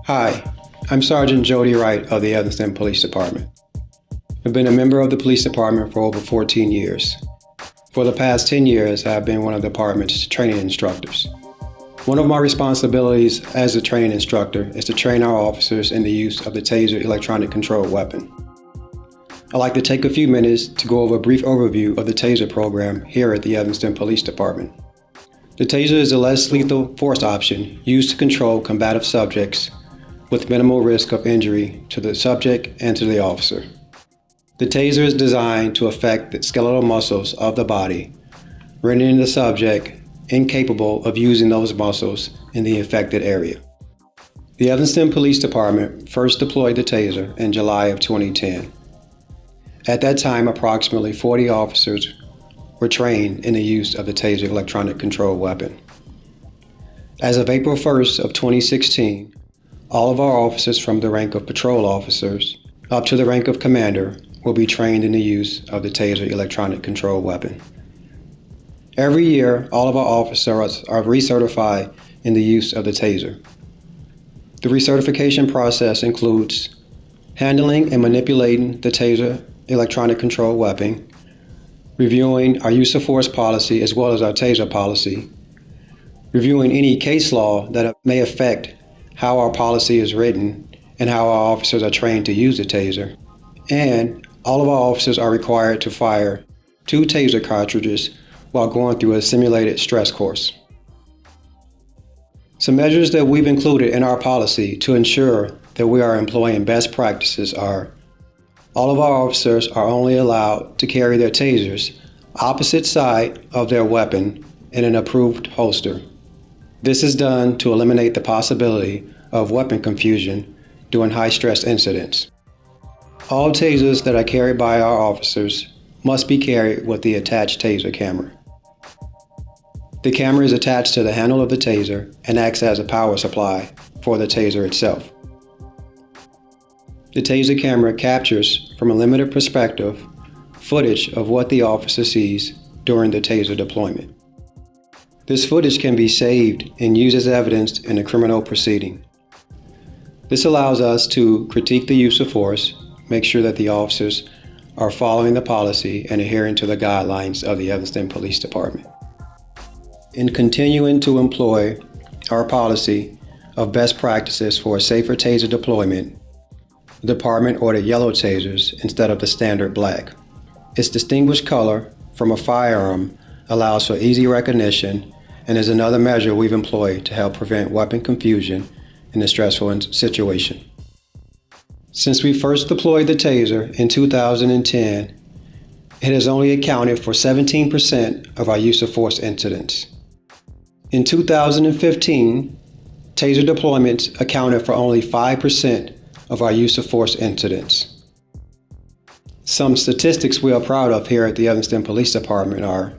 Hi, I'm Sergeant Jody Wright of the Evanston Police Department. I've been a member of the police department for over 14 years. For the past 10 years, I have been one of the department's training instructors. One of my responsibilities as a training instructor is to train our officers in the use of the Taser electronic control weapon. I'd like to take a few minutes to go over a brief overview of the Taser program here at the Evanston Police Department. The Taser is a less lethal force option used to control combative subjects with minimal risk of injury to the subject and to the officer. The Taser is designed to affect the skeletal muscles of the body, rendering the subject incapable of using those muscles in the affected area. The Evanston Police Department first deployed the Taser in July of 2010. At that time, approximately 40 officers were trained in the use of the Taser electronic control weapon. As of April 1st of 2016, all of our officers from the rank of patrol officers up to the rank of commander will be trained in the use of the Taser electronic control weapon. Every year, all of our officers are recertified in the use of the Taser. The recertification process includes handling and manipulating the Taser electronic control weapon, reviewing our use of force policy as well as our Taser policy, reviewing any case law that may affect how our policy is written and how our officers are trained to use the Taser, and all of our officers are required to fire 2 Taser cartridges while going through a simulated stress course. Some measures that we've included in our policy to ensure that we are employing best practices are: all of our officers are only allowed to carry their Tasers opposite side of their weapon in an approved holster. This is done to eliminate the possibility of weapon confusion during high-stress incidents. All Tasers that are carried by our officers must be carried with the attached Taser camera. The camera is attached to the handle of the Taser and acts as a power supply for the Taser itself. The Taser camera captures, from a limited perspective, footage of what the officer sees during the Taser deployment. This footage can be saved and used as evidence in a criminal proceeding. This allows us to critique the use of force, make sure that the officers are following the policy and adhering to the guidelines of the Evanston Police Department. In continuing to employ our policy of best practices for a safer Taser deployment, the department ordered yellow Tasers instead of the standard black. Its distinguished color from a firearm allows for easy recognition and is another measure we've employed to help prevent weapon confusion in a stressful situation. Since we first deployed the Taser in 2010, it has only accounted for 17% of our use of force incidents. In 2015, Taser deployments accounted for only 5% of our use of force incidents. Some statistics we are proud of here at the Evanston Police Department are: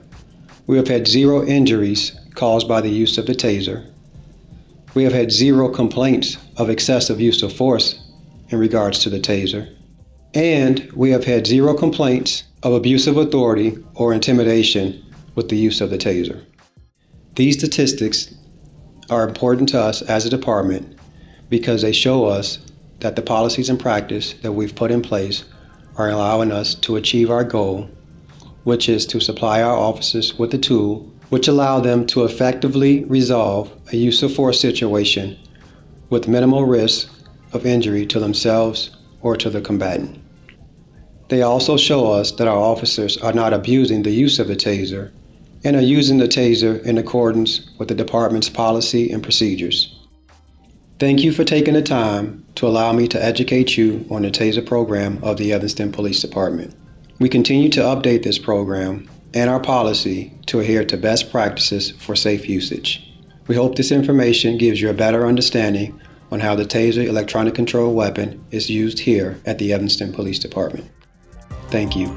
we have had 0 injuries caused by the use of the Taser. We have had 0 complaints of excessive use of force in regards to the Taser. And we have had 0 complaints of abuse of authority or intimidation with the use of the Taser. These statistics are important to us as a department because they show us that the policies and practice that we've put in place are allowing us to achieve our goal, which is to supply our officers with a tool which allow them to effectively resolve a use of force situation with minimal risk of injury to themselves or to the combatant. They also show us that our officers are not abusing the use of the Taser and are using the Taser in accordance with the department's policy and procedures. Thank you for taking the time to allow me to educate you on the Taser program of the Evanston Police Department. We continue to update this program and our policy to adhere to best practices for safe usage. We hope this information gives you a better understanding on how the Taser electronic control weapon is used here at the Evanston Police Department. Thank you.